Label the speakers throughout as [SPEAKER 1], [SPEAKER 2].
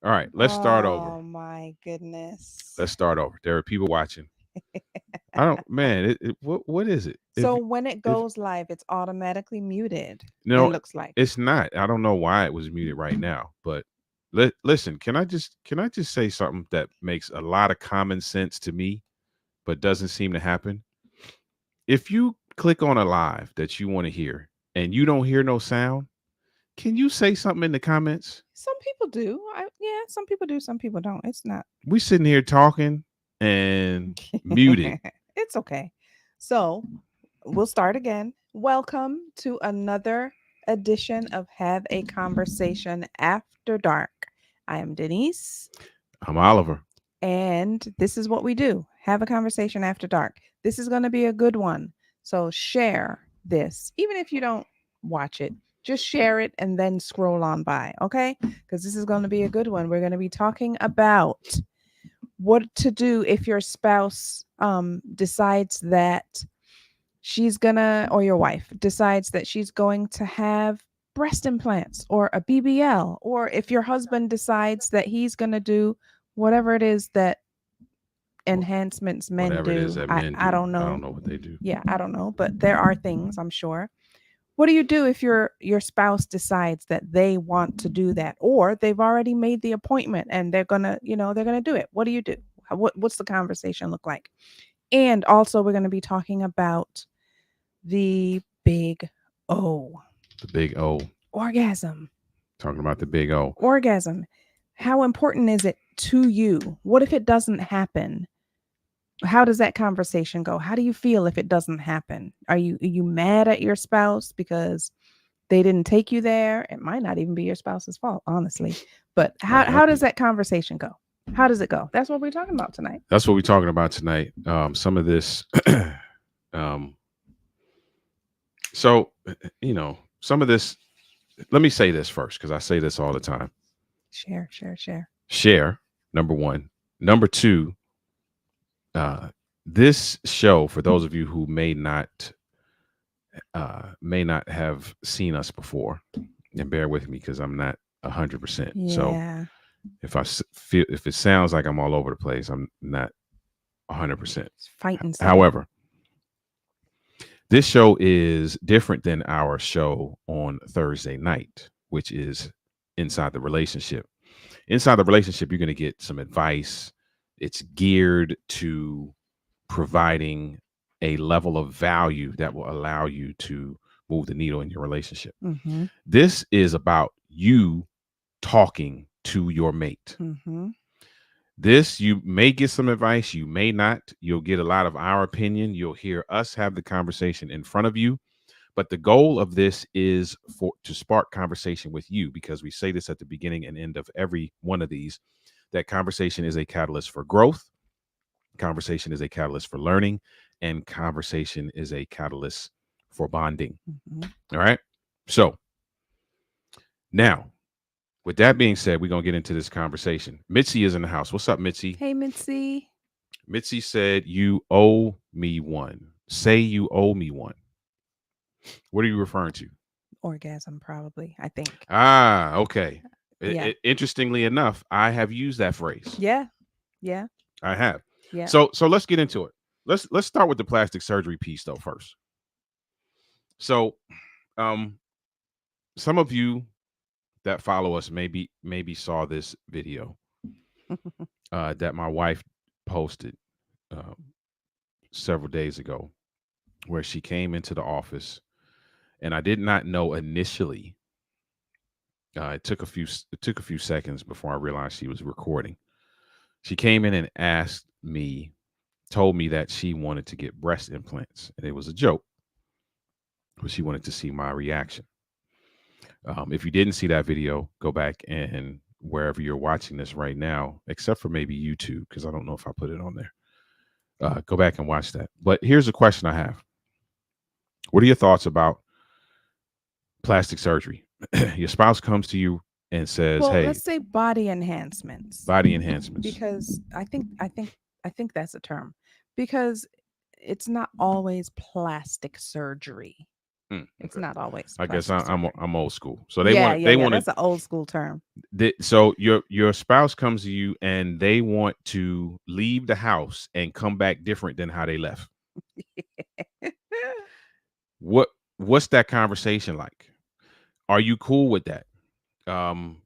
[SPEAKER 1] All right, let's start over.
[SPEAKER 2] Oh my goodness.
[SPEAKER 1] Let's start over. There are people watching. I don't, man. What is it?
[SPEAKER 2] So when it
[SPEAKER 1] If
[SPEAKER 2] goes live, it's automatically muted. It
[SPEAKER 1] no,
[SPEAKER 2] looks like.
[SPEAKER 1] it's not. I don't know why it was muted right now. But listen, can I just say something that makes a lot of common sense to me, but doesn't seem to happen? If you click on a live that you want to hear and you don't hear no sound, can you say something in the comments?
[SPEAKER 2] Some people do. Yeah, some people do. Some people don't. It's not.
[SPEAKER 1] We sitting here talking and muted.
[SPEAKER 2] It's okay. So we'll start again. Welcome to another edition of Have a Conversation After Dark. I am Denise,
[SPEAKER 1] I'm Oliver.
[SPEAKER 2] and this is what we do: have a conversation after dark. This is going to be a good one. So share this, even if you don't watch it. Just share it and then scroll on by, okay? Because this is going to be a good one. We're going to be talking about what to do if your spouse decides that she's gonna, or your wife decides that she's going to have breast implants or a BBL, or if your husband decides that he's going to do whatever it is that enhancements men
[SPEAKER 1] Whatever it is
[SPEAKER 2] do.
[SPEAKER 1] that
[SPEAKER 2] I,
[SPEAKER 1] men
[SPEAKER 2] I
[SPEAKER 1] do.
[SPEAKER 2] don't
[SPEAKER 1] I
[SPEAKER 2] know.
[SPEAKER 1] don't know what they do.
[SPEAKER 2] Yeah, I don't know, but there are things, I'm sure. What do you do if your spouse decides that they want to do that, or they've already made the appointment and they're gonna do it? What do you do? What's the conversation look like? And also, we're going to be talking about the big O,
[SPEAKER 1] The big O.
[SPEAKER 2] orgasm.
[SPEAKER 1] Talking about the big O.
[SPEAKER 2] Orgasm. How important is it to you? What if it doesn't happen? How does that conversation go? How do you feel if it doesn't happen? Are you mad at your spouse because they didn't take you there? It might not even be your spouse's fault, honestly. But how does that conversation go? How does it go? That's what we're talking about tonight.
[SPEAKER 1] That's what we're talking about tonight. Some of this, um, so some of this. Let me say this first because I say this all the time.
[SPEAKER 2] Share, share, share.
[SPEAKER 1] Share, number one. Number two, this show, for those of you who may not have seen us before, and bear with me because I'm not 100%. So
[SPEAKER 2] Yeah.
[SPEAKER 1] if it sounds like I'm all over the place, I'm not 100%.
[SPEAKER 2] It's fighting.
[SPEAKER 1] However, this show is different than our show on Thursday night, which is Inside the Relationship. Inside the Relationship, you're going to get some advice. It's geared to providing a level of value that will allow you to move the needle in your relationship.
[SPEAKER 2] Mm-hmm.
[SPEAKER 1] This is about you talking to your mate.
[SPEAKER 2] Mm-hmm.
[SPEAKER 1] This, you may get some advice, you may not. You'll get a lot of our opinion. You'll hear us have the conversation in front of you. But the goal of this is to spark conversation with you, because we say this at the beginning and end of every one of these, that conversation is a catalyst for growth. Conversation is a catalyst for learning, and conversation is a catalyst for bonding.
[SPEAKER 2] Mm-hmm.
[SPEAKER 1] All right. So now, with that being said, we're going to get into this conversation. Mitzi is in the house. What's up, Mitzi?
[SPEAKER 2] Hey, Mitzi.
[SPEAKER 1] Mitzi said, "You owe me one. Say you owe me one." What are you referring to?
[SPEAKER 2] Orgasm, probably, I think.
[SPEAKER 1] Ah, okay.
[SPEAKER 2] Yeah.
[SPEAKER 1] Interestingly enough, I have used that phrase.
[SPEAKER 2] Yeah. Yeah.
[SPEAKER 1] I have.
[SPEAKER 2] Yeah.
[SPEAKER 1] So let's get into it. Let's start with the plastic surgery piece though first. So, some of you that follow us maybe saw this video that my wife posted several days ago, where she came into the office, and I did not know initially. It took a few seconds before I realized she was recording. She came in and told me that she wanted to get breast implants, and it was a joke, but she wanted to see my reaction. If you didn't see that video, go back and wherever you're watching this right now, except for maybe YouTube, because I don't know if I put it on there. Go back and watch that. But here's a question I have. What are your thoughts about plastic surgery? Your spouse comes to you and says,
[SPEAKER 2] well,
[SPEAKER 1] "Hey,
[SPEAKER 2] let's say body enhancements.
[SPEAKER 1] body enhancements."
[SPEAKER 2] Because I think that's a term. Because it's not always plastic surgery. It's
[SPEAKER 1] Okay.
[SPEAKER 2] not always.
[SPEAKER 1] I guess
[SPEAKER 2] plastic
[SPEAKER 1] I'm
[SPEAKER 2] surgery.
[SPEAKER 1] I'm old school. So they
[SPEAKER 2] Yeah,
[SPEAKER 1] want
[SPEAKER 2] yeah,
[SPEAKER 1] they
[SPEAKER 2] yeah.
[SPEAKER 1] want
[SPEAKER 2] That's an old school term.
[SPEAKER 1] so your spouse comes to you and they want to leave the house and come back different than how they left. What's that conversation like? Are you cool with that? Um,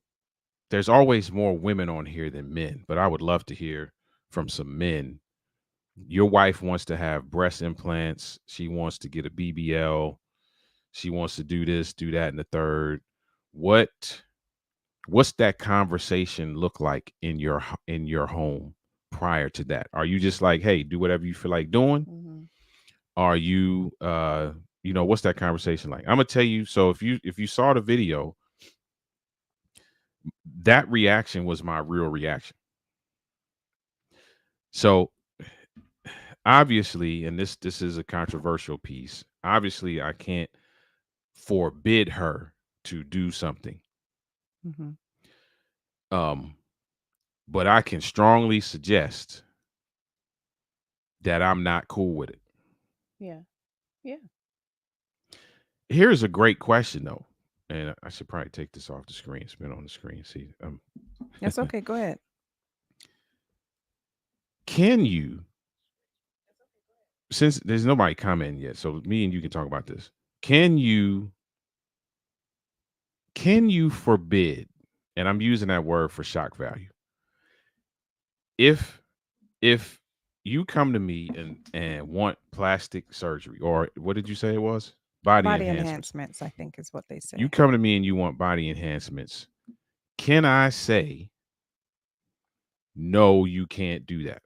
[SPEAKER 1] there's always more women on here than men, but I would love to hear from some men. Your wife wants to have breast implants. She wants to get a BBL. She wants to do this, do that, and the third. What's that conversation look like in your home prior to that? Are you just like, hey, do whatever you feel like doing?
[SPEAKER 2] Mhm.
[SPEAKER 1] Are you what's that conversation like? I'm gonna tell you. So if you saw the video, that reaction was my real reaction. So obviously, and this is a controversial piece. Obviously, I can't forbid her to do something.
[SPEAKER 2] Mhm.
[SPEAKER 1] But I can strongly suggest that I'm not cool with it.
[SPEAKER 2] Yeah. Yeah.
[SPEAKER 1] Here's a great question though. and I should probably take this off the screen. It's been on the screen. See,
[SPEAKER 2] That's okay. Go ahead.
[SPEAKER 1] can you, since there's nobody commenting yet, so me and you can talk about this. Can you forbid, and I'm using that word for shock value, if if you come to me and want plastic surgery, or what did you say it was? Body
[SPEAKER 2] Body
[SPEAKER 1] enhancements.
[SPEAKER 2] enhancements, I think, is what they
[SPEAKER 1] You
[SPEAKER 2] say.
[SPEAKER 1] come to me and you want body enhancements. Can I say no, you can't do that?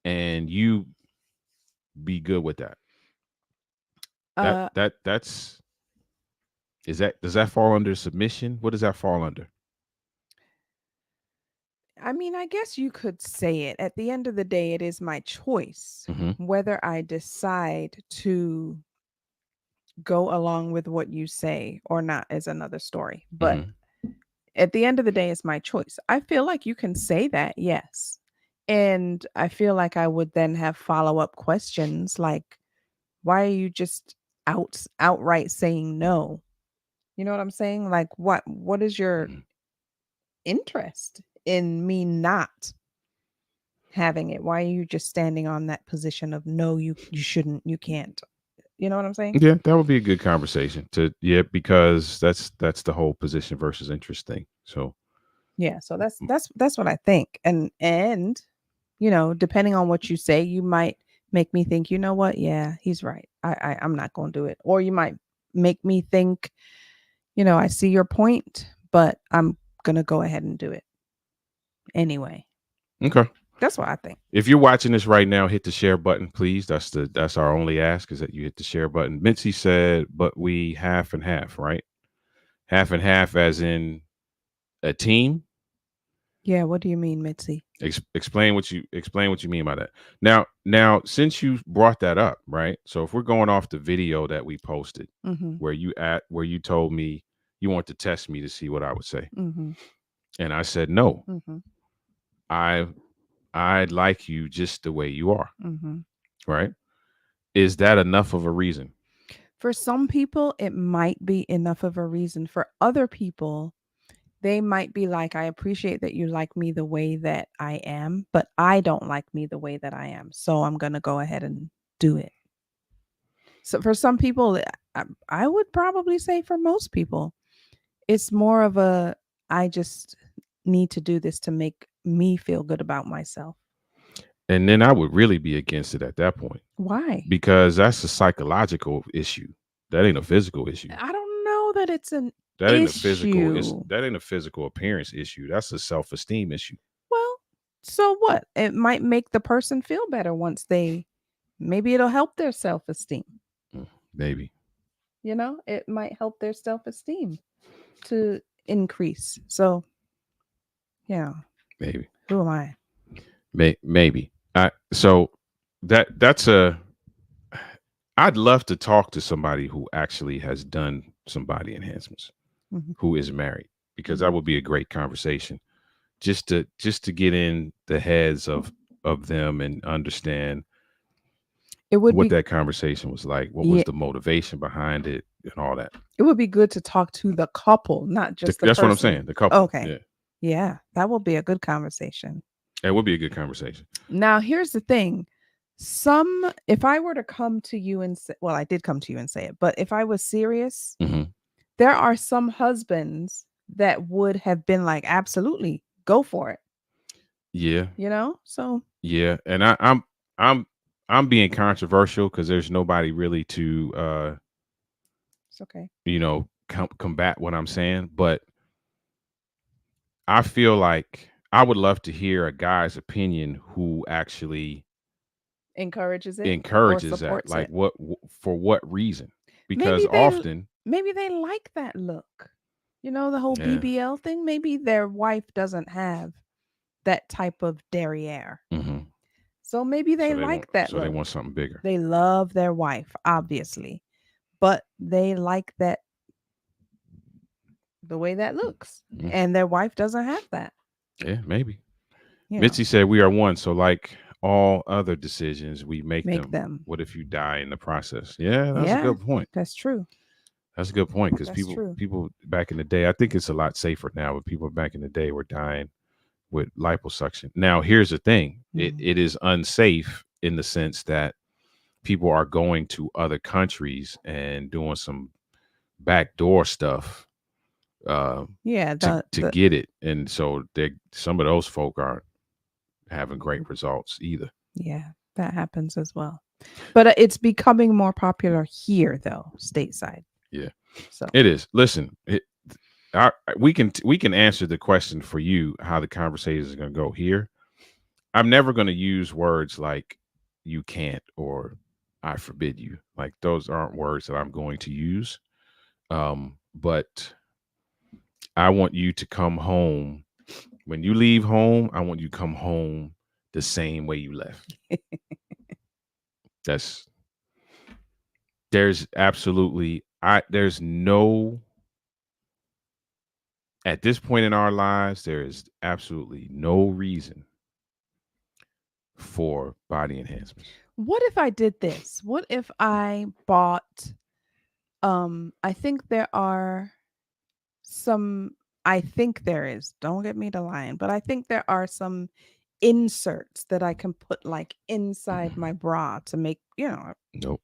[SPEAKER 1] And you be good with that.
[SPEAKER 2] Uh,
[SPEAKER 1] That's is that, does that fall under submission? What does that fall under?
[SPEAKER 2] I mean, I guess you could say it. At the end of the day, it is my choice
[SPEAKER 1] Mm-hmm.
[SPEAKER 2] whether I decide to go along with what you say or not is another story. But
[SPEAKER 1] Mm-hmm.
[SPEAKER 2] at the end of the day, it's my choice. I feel like you can say that, yes. And I feel like I would then have follow-up questions like, why are you just outright saying no? You know what I'm saying? Like what is your
[SPEAKER 1] Mm-hmm.
[SPEAKER 2] interest in me not having it? Why are you just standing on that position of no, you shouldn't, you can't? You know what I'm saying?
[SPEAKER 1] Yeah, that would be a good conversation to, yeah, because that's the whole position versus interest thing. So
[SPEAKER 2] Yeah, so that's what I think. And depending on what you say, you might make me think, you know what? Yeah, he's right. I'm not going to do it. Or you might make me think, I see your point, but I'm going to go ahead and do it anyway.
[SPEAKER 1] okay.
[SPEAKER 2] That's what I think.
[SPEAKER 1] If you're watching this right now, hit the share button, please. That's our only ask, is that you hit the share button. Mitzi said, but we half and half, right? Half and half as in a team.
[SPEAKER 2] Yeah, what do you mean, Mitzi?
[SPEAKER 1] Explain what you mean by that. Now, since you brought that up, right? So if we're going off the video that we posted,
[SPEAKER 2] Mhm.
[SPEAKER 1] where you told me you want to test me to see what I would say,
[SPEAKER 2] Mhm.
[SPEAKER 1] and I said no,
[SPEAKER 2] Mhm.
[SPEAKER 1] I I like you just the way you are,
[SPEAKER 2] Mhm.
[SPEAKER 1] right? Is that enough of a reason?
[SPEAKER 2] For some people, it might be enough of a reason. For other people, they might be like, I appreciate that you like me the way that I am, but I don't like me the way that I am. So I'm going to go ahead and do it. So for some people, I would probably say for most people, it's more of a, I just need to do this to make me feel good about myself.
[SPEAKER 1] And then I would really be against it at that point,
[SPEAKER 2] Why?
[SPEAKER 1] because that's a psychological issue. That ain't a physical issue.
[SPEAKER 2] I don't know that it's an
[SPEAKER 1] That ain't a physical.
[SPEAKER 2] issue.
[SPEAKER 1] That ain't a physical appearance issue. That's a self esteem issue.
[SPEAKER 2] Well, so what? It might make the person feel better once maybe it'll help their self esteem.
[SPEAKER 1] Maybe.
[SPEAKER 2] It might help their self esteem to increase. So, yeah,
[SPEAKER 1] Maybe.
[SPEAKER 2] who am I?
[SPEAKER 1] Maybe. So that's a. I'd love to talk to somebody who actually has done some body enhancements,
[SPEAKER 2] Mhm.
[SPEAKER 1] who is married, because that
[SPEAKER 2] Mhm.
[SPEAKER 1] would be a great conversation. Just to get in the heads of them and understand
[SPEAKER 2] It would
[SPEAKER 1] what
[SPEAKER 2] be
[SPEAKER 1] that conversation was like, what was
[SPEAKER 2] Yeah,
[SPEAKER 1] the motivation behind it, and all that.
[SPEAKER 2] it would be good to talk to the couple, not just the
[SPEAKER 1] That's what I'm
[SPEAKER 2] person.
[SPEAKER 1] saying. The couple.
[SPEAKER 2] Okay.
[SPEAKER 1] Yeah,
[SPEAKER 2] Yeah, that will be a good conversation.
[SPEAKER 1] it would be a good conversation.
[SPEAKER 2] Now, here's the thing. If I were to come to you and say, well, I did come to you and say it, but if I was serious,
[SPEAKER 1] Hmm.
[SPEAKER 2] there are some husbands that would have been like, absolutely, go for it,
[SPEAKER 1] Yeah,
[SPEAKER 2] So
[SPEAKER 1] yeah, and I'm I'm being controversial because there's nobody really to
[SPEAKER 2] it's okay.
[SPEAKER 1] combat what I'm saying, but I feel like I would love to hear a guy's opinion who actually
[SPEAKER 2] Encourages it or
[SPEAKER 1] encourages that.
[SPEAKER 2] supports
[SPEAKER 1] Like,
[SPEAKER 2] it.
[SPEAKER 1] for what reason? Because
[SPEAKER 2] Maybe they
[SPEAKER 1] often,
[SPEAKER 2] maybe they like that look. The whole
[SPEAKER 1] yeah,
[SPEAKER 2] BBL thing, maybe their wife doesn't have that type of derriere.
[SPEAKER 1] hmm,
[SPEAKER 2] So maybe they like that
[SPEAKER 1] so they
[SPEAKER 2] look.
[SPEAKER 1] want something bigger.
[SPEAKER 2] They love their wife, obviously, but they like that the way that looks.
[SPEAKER 1] Mm,
[SPEAKER 2] And their wife doesn't have that.
[SPEAKER 1] yeah, maybe.
[SPEAKER 2] You know,
[SPEAKER 1] Mitzi said we are one, so like all other decisions, we make
[SPEAKER 2] make
[SPEAKER 1] them.
[SPEAKER 2] them.
[SPEAKER 1] What if you die in the process? Yeah, that's a
[SPEAKER 2] Yeah,
[SPEAKER 1] good point.
[SPEAKER 2] that's true.
[SPEAKER 1] That's a good point because
[SPEAKER 2] That's
[SPEAKER 1] people
[SPEAKER 2] true.
[SPEAKER 1] people back in the day, I think it's a lot safer now, but people back in the day were dying with liposuction. Now, here's the thing:
[SPEAKER 2] Mm.
[SPEAKER 1] it is unsafe in the sense that people are going to other countries and doing some backdoor stuff uh,
[SPEAKER 2] Yeah,
[SPEAKER 1] to
[SPEAKER 2] the
[SPEAKER 1] get it, and so they some of those folk aren't having great results either.
[SPEAKER 2] yeah, that happens as well. But it's becoming more popular here though, stateside.
[SPEAKER 1] Yeah,
[SPEAKER 2] So,
[SPEAKER 1] it is. Listen, we can answer the question for you how the conversation is going to go here. I'm never going to use words like "you can't" or "I forbid you." Like those aren't words that I'm going to use. But I want you to come home. When you leave home, I want you to come home the same way you left. That's there's absolutely there's no at this point in our lives there is absolutely no reason for body enhancements.
[SPEAKER 2] what if I did this? What if I bought I think there are some I think there is. Don't get me to lying, but I think there are some inserts that I can put like inside my bra to make,
[SPEAKER 1] Nope.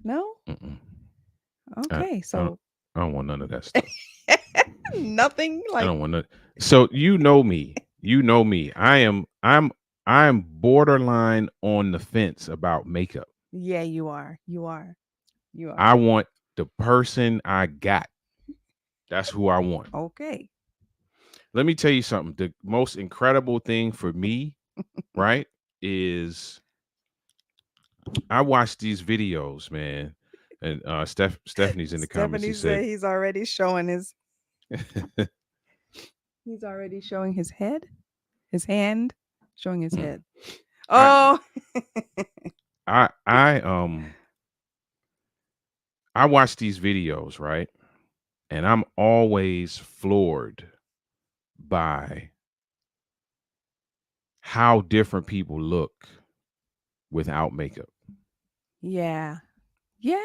[SPEAKER 2] no?
[SPEAKER 1] Mm-mm. I,
[SPEAKER 2] Okay.
[SPEAKER 1] I, don't,
[SPEAKER 2] So
[SPEAKER 1] I don't want none of that stuff.
[SPEAKER 2] nothing
[SPEAKER 1] I
[SPEAKER 2] like
[SPEAKER 1] don't want none. So you know me. You know me. I'm borderline on the fence about makeup.
[SPEAKER 2] yeah, you are. You are. You are.
[SPEAKER 1] I want the person I got. That's who I want.
[SPEAKER 2] Okay.
[SPEAKER 1] Let me tell you something. The most incredible thing for me, right, is I watch these videos, man. And Stephanie's in the comments. She
[SPEAKER 2] Stephanie said
[SPEAKER 1] said,
[SPEAKER 2] he's already showing his head, his hand, showing his head.
[SPEAKER 1] I
[SPEAKER 2] Oh,
[SPEAKER 1] I I um I watch these videos, right? And I'm always floored by how different people look without makeup.
[SPEAKER 2] yeah. Yeah.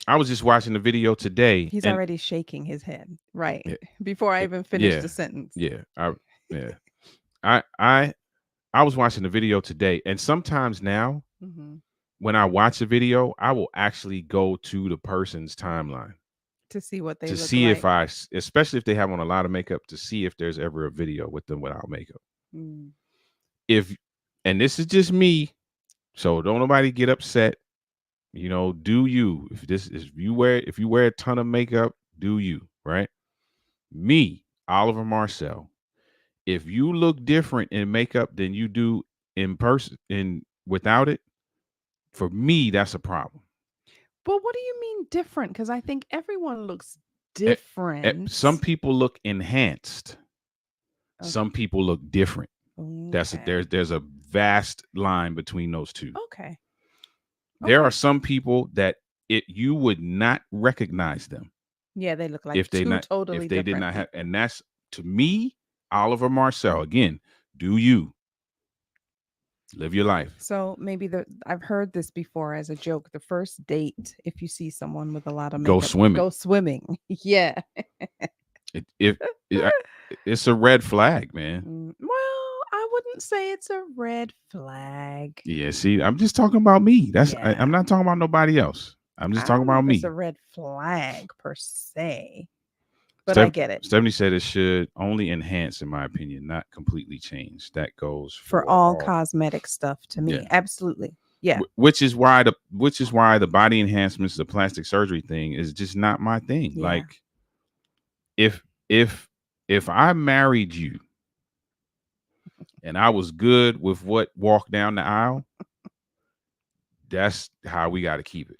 [SPEAKER 1] I was just watching the video today
[SPEAKER 2] He's
[SPEAKER 1] and
[SPEAKER 2] already shaking his head. Right. Before I even finished
[SPEAKER 1] yeah,
[SPEAKER 2] the sentence.
[SPEAKER 1] yeah. Yeah. I I I was watching the video today and sometimes now
[SPEAKER 2] Mm-hmm.
[SPEAKER 1] when I watch a video, I will actually go to the person's timeline
[SPEAKER 2] To see what they
[SPEAKER 1] to
[SPEAKER 2] look
[SPEAKER 1] see if
[SPEAKER 2] like.
[SPEAKER 1] especially if they have on a lot of makeup, to see if there's ever a video with them without makeup.
[SPEAKER 2] Mm.
[SPEAKER 1] If and this is just me, so don't nobody get upset. Do you? If you wear a ton of makeup, do you, right? Me, Oliver Marcel. If you look different in makeup than you do in person in without it, for me, that's a problem.
[SPEAKER 2] But what do you mean different? Because I think everyone looks
[SPEAKER 1] Eh,
[SPEAKER 2] different.
[SPEAKER 1] Some people look enhanced.
[SPEAKER 2] Okay.
[SPEAKER 1] Some people look different.
[SPEAKER 2] Okay.
[SPEAKER 1] There's a vast line between those two.
[SPEAKER 2] Okay.
[SPEAKER 1] There are
[SPEAKER 2] Okay.
[SPEAKER 1] some people that you would not recognize them
[SPEAKER 2] Yeah, they look like
[SPEAKER 1] if they
[SPEAKER 2] two
[SPEAKER 1] not if
[SPEAKER 2] totally
[SPEAKER 1] they did
[SPEAKER 2] different
[SPEAKER 1] not have,
[SPEAKER 2] people.
[SPEAKER 1] and that's to me, Oliver Marcel. Again, do you live your life?
[SPEAKER 2] So maybe I've heard this before as a joke. The first date, if you see someone with a lot of
[SPEAKER 1] Go
[SPEAKER 2] makeup,
[SPEAKER 1] swimming.
[SPEAKER 2] go swimming. Yeah.
[SPEAKER 1] If it, it's a red flag, man.
[SPEAKER 2] Well, I wouldn't say it's a red flag.
[SPEAKER 1] Yeah, see, I'm just talking about me. I'm
[SPEAKER 2] Yeah.
[SPEAKER 1] not talking about nobody else. I'm just
[SPEAKER 2] I
[SPEAKER 1] talking
[SPEAKER 2] don't know
[SPEAKER 1] about
[SPEAKER 2] if it's a
[SPEAKER 1] me.
[SPEAKER 2] red flag per se, but I
[SPEAKER 1] Steph,
[SPEAKER 2] get it.
[SPEAKER 1] Stephanie said it should only enhance, in my opinion, not completely change. That goes
[SPEAKER 2] For
[SPEAKER 1] for
[SPEAKER 2] all
[SPEAKER 1] all.
[SPEAKER 2] cosmetic stuff to
[SPEAKER 1] Yeah,
[SPEAKER 2] me. Absolutely. Yeah.
[SPEAKER 1] which is why the body enhancements, the plastic surgery thing, is just not my thing.
[SPEAKER 2] Yeah.
[SPEAKER 1] Like if if if I married you and I was good with what walked down the aisle, that's how we got to keep it.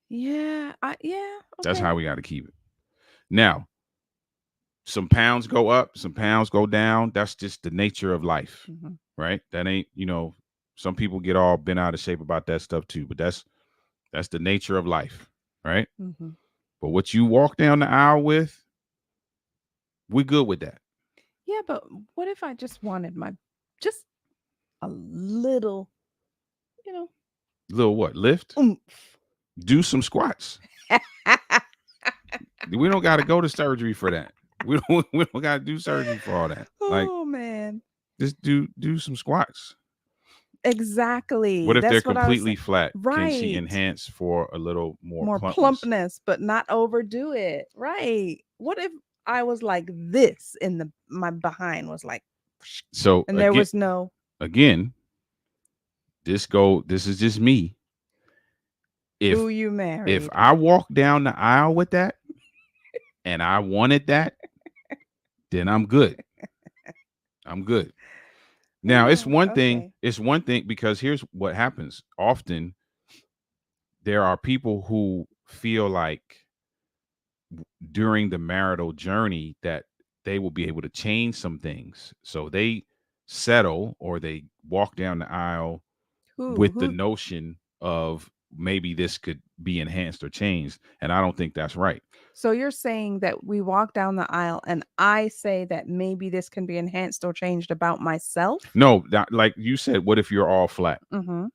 [SPEAKER 2] Yeah.
[SPEAKER 1] That's
[SPEAKER 2] Okay.
[SPEAKER 1] how we got to keep it. Now, some pounds go up, some pounds go down. That's just the nature of life,
[SPEAKER 2] Hmm.
[SPEAKER 1] right? That ain't, some people get all bent out of shape about that stuff too, but that's the nature of life, right?
[SPEAKER 2] Hmm.
[SPEAKER 1] But what you walk down the aisle with, we good with that.
[SPEAKER 2] Yeah, but what if I just wanted just a little, you know,
[SPEAKER 1] Little what? Lift?
[SPEAKER 2] oomph?
[SPEAKER 1] Do some squats. We don't got to go to surgery for that. We don't got to do surgery for all that. Like,
[SPEAKER 2] Oh man.
[SPEAKER 1] just do some squats.
[SPEAKER 2] Exactly.
[SPEAKER 1] What if they're
[SPEAKER 2] That's what I was
[SPEAKER 1] completely
[SPEAKER 2] saying.
[SPEAKER 1] flat? Can she
[SPEAKER 2] Right.
[SPEAKER 1] enhance for a little more
[SPEAKER 2] More
[SPEAKER 1] plumpness?
[SPEAKER 2] plumpness, but not overdo it. Right. What if I was like this in the my behind was like
[SPEAKER 1] So
[SPEAKER 2] and there was no
[SPEAKER 1] again, this is just me.
[SPEAKER 2] who
[SPEAKER 1] If
[SPEAKER 2] you
[SPEAKER 1] if
[SPEAKER 2] married.
[SPEAKER 1] I walk down the aisle with that and I wanted that, then I'm good. I'm good. Now,
[SPEAKER 2] Oh, okay.
[SPEAKER 1] it's one thing because here's what happens. Often there are people who feel like during the marital journey that they will be able to change some things. So they settle or they walk down the aisle with the
[SPEAKER 2] Who?
[SPEAKER 1] notion of maybe this could be enhanced or changed. And I don't think that's right.
[SPEAKER 2] So you're saying that we walk down the aisle and I say that maybe this can be enhanced or changed about myself?
[SPEAKER 1] No, like you said, what if you're all flat
[SPEAKER 2] Mm-hmm.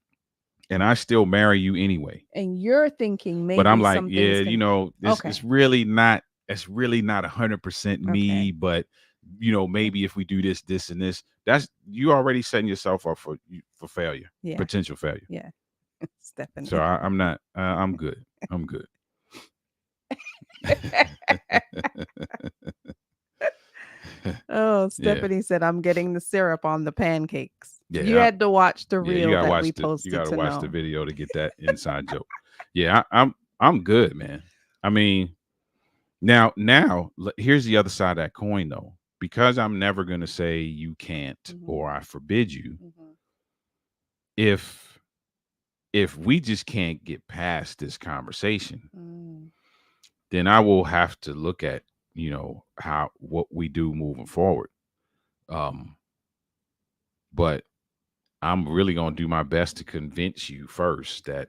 [SPEAKER 1] and I still marry you anyway?
[SPEAKER 2] And you're thinking
[SPEAKER 1] But I'm
[SPEAKER 2] maybe
[SPEAKER 1] like,
[SPEAKER 2] some
[SPEAKER 1] yeah,
[SPEAKER 2] things can.
[SPEAKER 1] this
[SPEAKER 2] Okay.
[SPEAKER 1] is really not. It's really not 100% me.
[SPEAKER 2] Okay.
[SPEAKER 1] But maybe if we do this, this, and this, that's you already setting yourself up for failure,
[SPEAKER 2] Yeah.
[SPEAKER 1] potential failure.
[SPEAKER 2] Yeah.
[SPEAKER 1] So
[SPEAKER 2] Stephanie.
[SPEAKER 1] I'm not. I'm good. I'm good.
[SPEAKER 2] Oh,
[SPEAKER 1] Yeah,
[SPEAKER 2] Stephanie said, I'm getting the syrup on the pancakes. You
[SPEAKER 1] yeah,
[SPEAKER 2] had to watch the
[SPEAKER 1] yeah. You
[SPEAKER 2] reel
[SPEAKER 1] gotta
[SPEAKER 2] that we
[SPEAKER 1] watch the. You
[SPEAKER 2] posted
[SPEAKER 1] gotta
[SPEAKER 2] to
[SPEAKER 1] watch the
[SPEAKER 2] know.
[SPEAKER 1] video to get that inside joke. Yeah, I'm good, man. I mean, now here's the other side of that coin though. Because I'm never gonna say you can't
[SPEAKER 2] Mhm,
[SPEAKER 1] or I forbid you.
[SPEAKER 2] mhm.
[SPEAKER 1] If we just can't get past this conversation,
[SPEAKER 2] Mm,
[SPEAKER 1] then I will have to look at how what we do moving forward. Um, but I'm really gonna do my best to convince you first that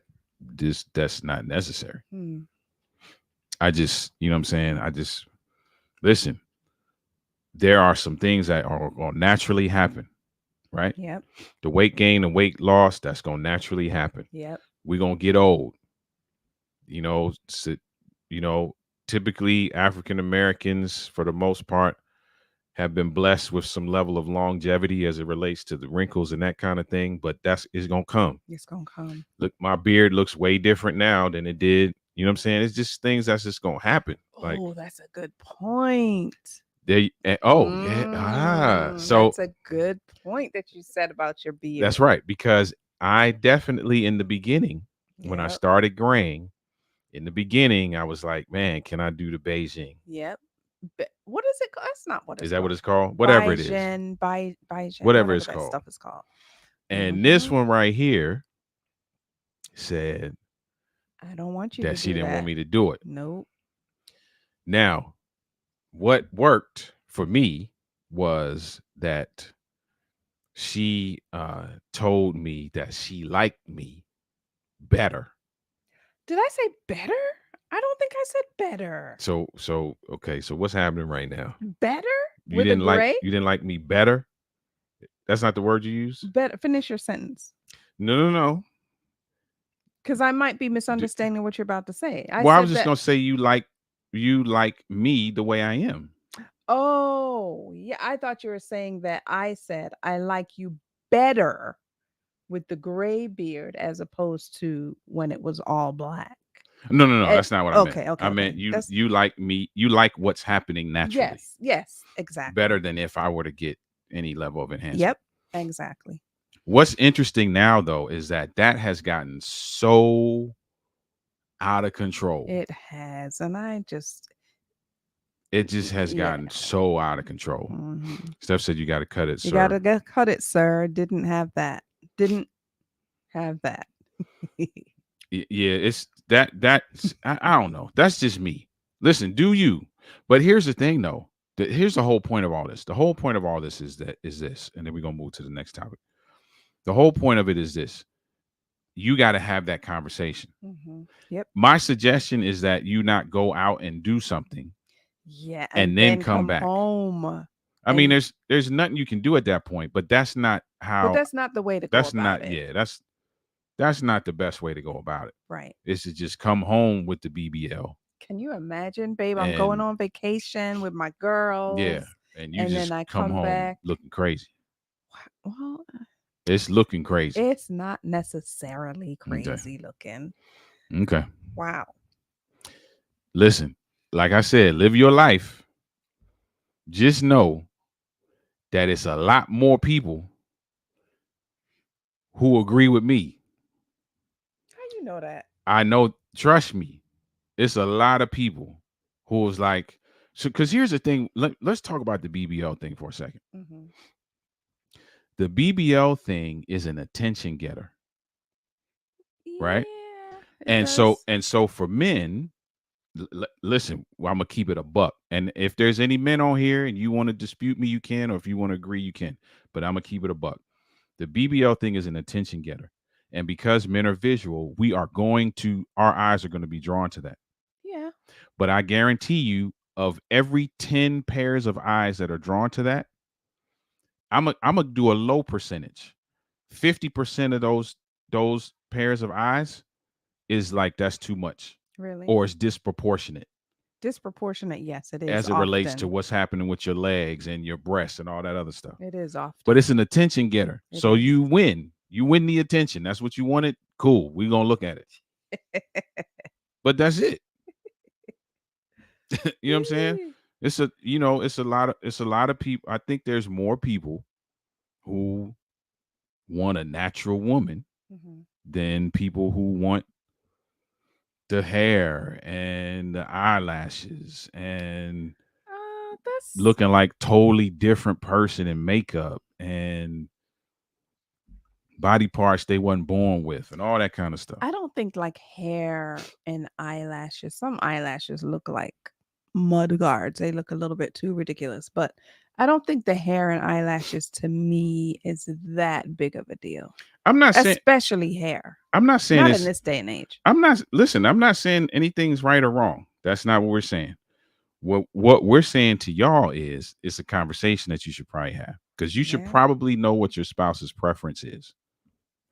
[SPEAKER 1] that's not necessary.
[SPEAKER 2] mm.
[SPEAKER 1] I just what I'm saying. I just listen. There are some things that are going to naturally happen, right?
[SPEAKER 2] Yep.
[SPEAKER 1] The weight gain and weight loss that's going to naturally happen.
[SPEAKER 2] Yep.
[SPEAKER 1] We're gonna get old. You know, you know, typically African Americans, for the most part, have been blessed with some level of longevity as it relates to the wrinkles and that kind of thing. But that's is gonna come.
[SPEAKER 2] It's gonna come.
[SPEAKER 1] Look, my beard looks way different now than it did. You know what I'm saying? It's just things that's just gonna happen. Like
[SPEAKER 2] Oh, that's a good point.
[SPEAKER 1] oh yeah, so
[SPEAKER 2] That's a good point that you said about your
[SPEAKER 1] that's
[SPEAKER 2] beard.
[SPEAKER 1] right because I definitely in the beginning when I
[SPEAKER 2] Yep.
[SPEAKER 1] started graying in the beginning I was like, man, can I do the Beijing?
[SPEAKER 2] Yep. What is it called? That's not what
[SPEAKER 1] Is
[SPEAKER 2] it's
[SPEAKER 1] that what
[SPEAKER 2] called.
[SPEAKER 1] it's called? Whatever it is,
[SPEAKER 2] Baijian, Baijian,
[SPEAKER 1] whatever
[SPEAKER 2] whatever
[SPEAKER 1] it's
[SPEAKER 2] that
[SPEAKER 1] called.
[SPEAKER 2] stuff is called.
[SPEAKER 1] And this
[SPEAKER 2] Hmm.
[SPEAKER 1] one right here said
[SPEAKER 2] I don't want you to
[SPEAKER 1] that she
[SPEAKER 2] do
[SPEAKER 1] didn't want
[SPEAKER 2] that.
[SPEAKER 1] me to do it.
[SPEAKER 2] Nope.
[SPEAKER 1] Now, what worked for me was that she told me that she liked me better.
[SPEAKER 2] Did I say better? I don't think I said better.
[SPEAKER 1] So okay, so what's happening right now?
[SPEAKER 2] Better with a gray?
[SPEAKER 1] You didn't like me better? That's not the word you use?
[SPEAKER 2] Better. Finish your sentence.
[SPEAKER 1] No.
[SPEAKER 2] Because I might be
[SPEAKER 1] D-
[SPEAKER 2] misunderstanding what you're about to say. I
[SPEAKER 1] Well, I was
[SPEAKER 2] said
[SPEAKER 1] just
[SPEAKER 2] that.
[SPEAKER 1] gonna say you like me the way I am.
[SPEAKER 2] Oh, yeah. I thought you were saying that I said I like you better with the gray beard as opposed to when it was all black.
[SPEAKER 1] No, that's not what I meant.
[SPEAKER 2] Okay, okay,
[SPEAKER 1] I meant
[SPEAKER 2] okay.
[SPEAKER 1] you
[SPEAKER 2] That's
[SPEAKER 1] you like me, you like what's happening naturally
[SPEAKER 2] yes, yes, exactly.
[SPEAKER 1] better than if I were to get any level of enhancement.
[SPEAKER 2] Yep, exactly.
[SPEAKER 1] What's interesting now though is that has gotten so out of control.
[SPEAKER 2] It has, and I just
[SPEAKER 1] It just has
[SPEAKER 2] yeah.
[SPEAKER 1] gotten so out of control.
[SPEAKER 2] Mhm.
[SPEAKER 1] Steph said you got to cut it,
[SPEAKER 2] You
[SPEAKER 1] sir.
[SPEAKER 2] gotta get cut it, sir. Didn't have that. Didn't have that.
[SPEAKER 1] Yeah, it's that's I don't know. That's just me. Listen, do you? But here's the thing though. Here's the whole point of all this. The whole point of all this is this, and then we're gonna move to the next topic. The whole point of it is this. You got to have that conversation.
[SPEAKER 2] Yep.
[SPEAKER 1] My suggestion is that you not go out and do something
[SPEAKER 2] Yeah,
[SPEAKER 1] and
[SPEAKER 2] and
[SPEAKER 1] then
[SPEAKER 2] then
[SPEAKER 1] come
[SPEAKER 2] come
[SPEAKER 1] back.
[SPEAKER 2] home.
[SPEAKER 1] I mean,
[SPEAKER 2] And
[SPEAKER 1] there's nothing you can do at that point, but that's not
[SPEAKER 2] but
[SPEAKER 1] how
[SPEAKER 2] that's not the way to go
[SPEAKER 1] that's
[SPEAKER 2] about
[SPEAKER 1] not
[SPEAKER 2] it.
[SPEAKER 1] yeah, that's That's not the best way to go about it.
[SPEAKER 2] Right.
[SPEAKER 1] Is to just come home with the BBL
[SPEAKER 2] Can you imagine, babe? I'm going
[SPEAKER 1] and
[SPEAKER 2] on vacation with my
[SPEAKER 1] yeah,
[SPEAKER 2] girls,
[SPEAKER 1] and you
[SPEAKER 2] and then
[SPEAKER 1] just
[SPEAKER 2] I
[SPEAKER 1] come
[SPEAKER 2] come
[SPEAKER 1] home
[SPEAKER 2] back.
[SPEAKER 1] looking crazy.
[SPEAKER 2] Well,
[SPEAKER 1] It's looking crazy.
[SPEAKER 2] it's not necessarily
[SPEAKER 1] Okay.
[SPEAKER 2] crazy looking.
[SPEAKER 1] Okay.
[SPEAKER 2] Wow.
[SPEAKER 1] Listen, like I said, live your life. Just know that it's a lot more people who agree with me.
[SPEAKER 2] How you know that?
[SPEAKER 1] I know, trust me, it's a lot of people who was like, so because here's the thing. Let's talk about the BBL thing for a second.
[SPEAKER 2] Mm-hmm.
[SPEAKER 1] The BBL thing is an attention getter, right?
[SPEAKER 2] Yeah, it
[SPEAKER 1] And so
[SPEAKER 2] does.
[SPEAKER 1] and so for men, listen, well, I'm gonna keep it a buck. And if there's any men on here and you want to dispute me, you can, or if you want to agree, you can. But I'm gonna keep it a buck. The BBL thing is an attention getter. And because men are visual, our eyes are going to be drawn to that.
[SPEAKER 2] Yeah.
[SPEAKER 1] But I guarantee you, of every 10 pairs of eyes that are drawn to that, I'm gonna do a low percentage. 50% of those pairs of eyes is like that's too much.
[SPEAKER 2] Really?
[SPEAKER 1] Or it's disproportionate
[SPEAKER 2] Disproportionate, yes, it is
[SPEAKER 1] as it relates to
[SPEAKER 2] often.
[SPEAKER 1] what's happening with your legs and your breasts and all that other stuff.
[SPEAKER 2] It is
[SPEAKER 1] But
[SPEAKER 2] often.
[SPEAKER 1] it's an attention getter.
[SPEAKER 2] It
[SPEAKER 1] So
[SPEAKER 2] is.
[SPEAKER 1] you win. You win the attention. That's what you wanted. Cool. We're gonna look at it. But that's it. You know what I'm saying? It's a lot of people. I think there's more people who want a natural woman
[SPEAKER 2] Mhm.
[SPEAKER 1] than people who want the hair and the eyelashes and
[SPEAKER 2] That's.
[SPEAKER 1] looking like totally different person in makeup and body parts they wasn't born with and all that kind of stuff.
[SPEAKER 2] I don't think like hair and eyelashes. Some eyelashes look like mud guards. They look a little bit too ridiculous, but I don't think the hair and eyelashes to me is that big of a deal.
[SPEAKER 1] I'm not saying
[SPEAKER 2] Especially hair.
[SPEAKER 1] I'm not saying
[SPEAKER 2] Not in
[SPEAKER 1] it's
[SPEAKER 2] this day and age.
[SPEAKER 1] I'm not listen, I'm not saying anything's right or wrong. That's not what we're saying. What we're saying to y'all is it's a conversation that you should probably have because you should
[SPEAKER 2] Yeah.
[SPEAKER 1] probably know what your spouse's preference is,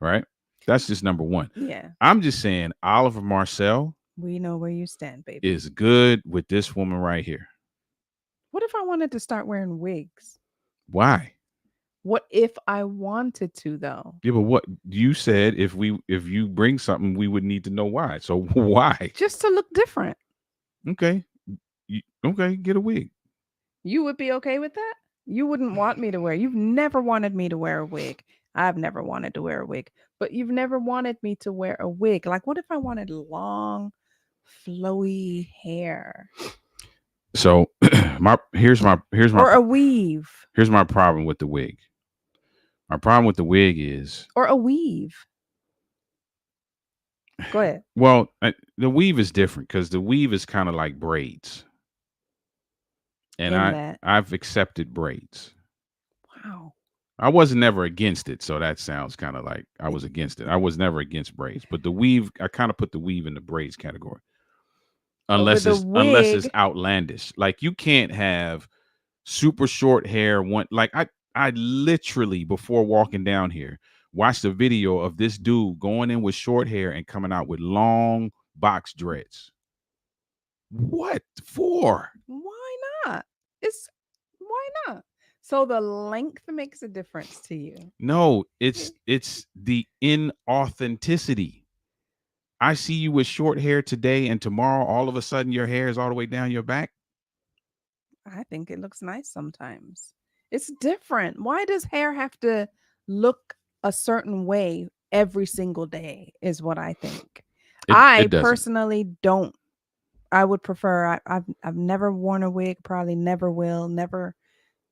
[SPEAKER 1] right? That's just number one.
[SPEAKER 2] Yeah.
[SPEAKER 1] I'm just saying Oliver Marcel
[SPEAKER 2] We know where you stand, baby.
[SPEAKER 1] is good with this woman right here.
[SPEAKER 2] What if I wanted to start wearing wigs?
[SPEAKER 1] Why?
[SPEAKER 2] What if I wanted to though?
[SPEAKER 1] Yeah, but what you said if you bring something, we would need to know why. So why?
[SPEAKER 2] Just to look different.
[SPEAKER 1] Okay. Okay, get a wig.
[SPEAKER 2] You would be okay with that? You wouldn't want me to wear. You've never wanted me to wear a wig. I've never wanted to wear a wig, but you've never wanted me to wear a wig. Like, what if I wanted long, flowy hair
[SPEAKER 1] So here's
[SPEAKER 2] or a weave
[SPEAKER 1] my problem with the wig. My problem with the wig is
[SPEAKER 2] or a weave? Go ahead.
[SPEAKER 1] well, the weave is different because the weave is kind of like braids, and
[SPEAKER 2] In that,
[SPEAKER 1] I've accepted braids.
[SPEAKER 2] wow.
[SPEAKER 1] I wasn't never against it, so that sounds kind of like I was against it. I was never against braids, but the weave, I kind of put the weave in the braids category,
[SPEAKER 2] But with a
[SPEAKER 1] unless it's
[SPEAKER 2] wig,
[SPEAKER 1] outlandish. Like you can't have super short hair. I literally before walking down here watched a video of this dude going in with short hair and coming out with long box dreads. What for?
[SPEAKER 2] why not? It's why not? So the length makes a difference to you.
[SPEAKER 1] No, it's the inauthenticity. I see you with short hair today, and tomorrow, all of a sudden, your hair is all the way down your back.
[SPEAKER 2] I think it looks nice sometimes. It's different. Why does hair have to look a certain way every single day? Is what I think.
[SPEAKER 1] It
[SPEAKER 2] I
[SPEAKER 1] doesn't.
[SPEAKER 2] personally don't. I would prefer. I've never worn a wig. Probably never will. Never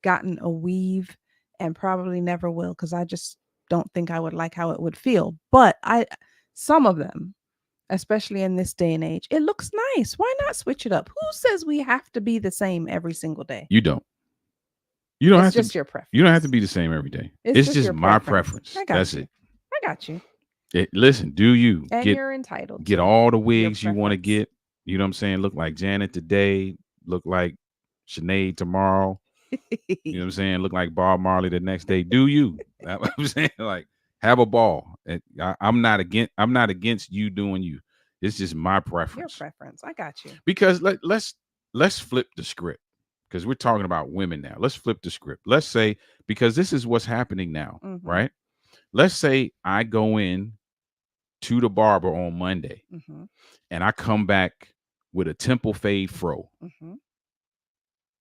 [SPEAKER 2] gotten a weave, and probably never will because I just don't think I would like how it would feel. But some of them, especially in this day and age, it looks nice. Why not switch it up? Who says we have to be the same every single day?
[SPEAKER 1] You don't. You don't
[SPEAKER 2] It's
[SPEAKER 1] have to.
[SPEAKER 2] just your preference.
[SPEAKER 1] You don't have to be the same every day. It's just
[SPEAKER 2] your
[SPEAKER 1] my preference.
[SPEAKER 2] I got
[SPEAKER 1] That's
[SPEAKER 2] you.
[SPEAKER 1] it.
[SPEAKER 2] I got you.
[SPEAKER 1] Listen, do you
[SPEAKER 2] And
[SPEAKER 1] get
[SPEAKER 2] you're entitled
[SPEAKER 1] get
[SPEAKER 2] to
[SPEAKER 1] all the
[SPEAKER 2] your
[SPEAKER 1] wigs you want to
[SPEAKER 2] preference.
[SPEAKER 1] get? You know what I'm saying? Look like Janet today. Look like Sinead tomorrow. You know what I'm saying? Look like Bob Marley the next day. Do you? I'm saying, like, Have a ball. And I'm not against you doing you. It's just my
[SPEAKER 2] Your
[SPEAKER 1] preference.
[SPEAKER 2] preference. I got you.
[SPEAKER 1] Because let's flip the script because we're talking about women now. Let's flip the script. Let's say, because this is what's happening now,
[SPEAKER 2] Mm-hmm.
[SPEAKER 1] right? Let's say I go in to the barber on Monday
[SPEAKER 2] Mm-hmm.
[SPEAKER 1] and I come back with a temple fade fro.
[SPEAKER 2] Mm-hmm.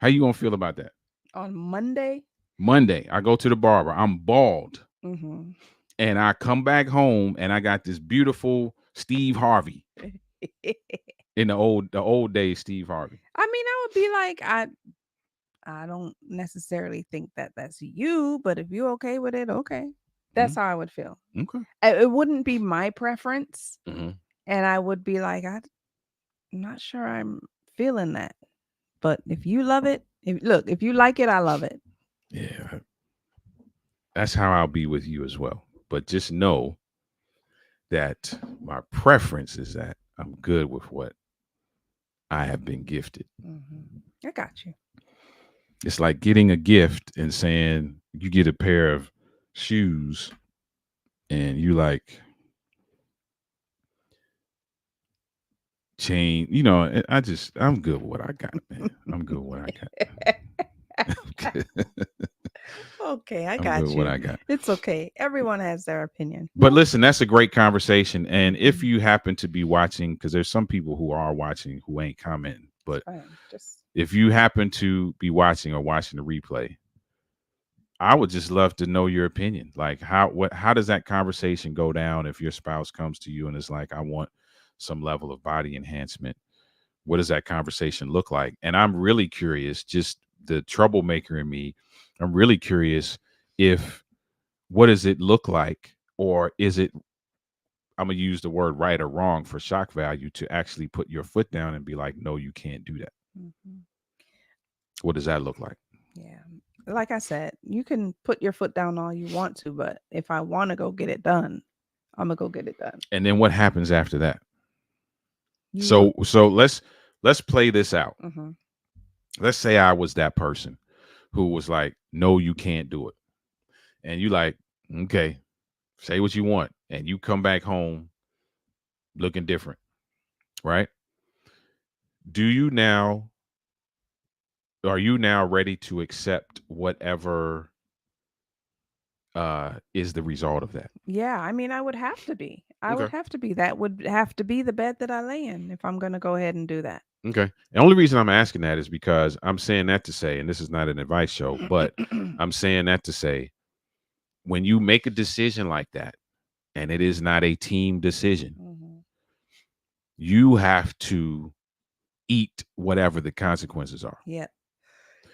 [SPEAKER 1] How you gonna feel about that?
[SPEAKER 2] On Monday.
[SPEAKER 1] Monday, I go to the barber. I'm bald,
[SPEAKER 2] Mm-hmm.
[SPEAKER 1] and I come back home and I got this beautiful Steve Harvey in the old days. Steve Harvey.
[SPEAKER 2] I mean, I would be like, I don't necessarily think that that's you, but if you're okay with it, okay. That's
[SPEAKER 1] Mhm.
[SPEAKER 2] how I would feel.
[SPEAKER 1] Okay.
[SPEAKER 2] It wouldn't be my preference,
[SPEAKER 1] Hmm.
[SPEAKER 2] and I would be like, I'm not sure I'm feeling that. But if you love it, if you like it, I love it.
[SPEAKER 1] Yeah, that's how I'll be with you as well. But just know that my preference is that I'm good with what I have been gifted.
[SPEAKER 2] I got you.
[SPEAKER 1] It's like getting a gift and saying you get a pair of shoes and you like chain, I'm good with what I got, man. I'm good with what I got.
[SPEAKER 2] Okay, I
[SPEAKER 1] I'm good
[SPEAKER 2] got
[SPEAKER 1] with what
[SPEAKER 2] you.
[SPEAKER 1] I got.
[SPEAKER 2] It's okay. Everyone has their opinion.
[SPEAKER 1] But
[SPEAKER 2] No.
[SPEAKER 1] listen, that's a great conversation. And if
[SPEAKER 2] Mhm.
[SPEAKER 1] you happen to be watching, because there's some people who are watching who ain't commenting, but
[SPEAKER 2] Fine. Just
[SPEAKER 1] if you happen to be watching or watching the replay, I would just love to know your opinion. Like how does that conversation go down if your spouse comes to you and is like, I want some level of body enhancement? What does that conversation look like? And I'm really curious, just the troublemaker in me, I'm really curious if what does it look like, or is it, I'm gonna use the word right or wrong for shock value to actually put your foot down and be like, no, you can't do that.
[SPEAKER 2] Mhm.
[SPEAKER 1] What does that look like?
[SPEAKER 2] Yeah. Like I said, you can put your foot down all you want to, but if I want to go get it done, I'm gonna go get it done.
[SPEAKER 1] And then what happens after that?
[SPEAKER 2] You.
[SPEAKER 1] So let's play this out.
[SPEAKER 2] Mm-hmm.
[SPEAKER 1] Let's say I was that person who was like, no, you can't do it. And you like, okay, say what you want. And you come back home looking different, right? Do you now, are you now ready to accept whatever is the result of that?
[SPEAKER 2] Yeah, I mean, I would have to be. I would
[SPEAKER 1] Okay.
[SPEAKER 2] have to be. That would have to be the bed that I lay in if I'm gonna go ahead and do that.
[SPEAKER 1] Okay. The only reason I'm asking that is because I'm saying that to say, and this is not an advice show, but I'm saying that to say, when you make a decision like that, and it is not a team decision,
[SPEAKER 2] Mm-hmm.
[SPEAKER 1] you have to eat whatever the consequences are.
[SPEAKER 2] Yep.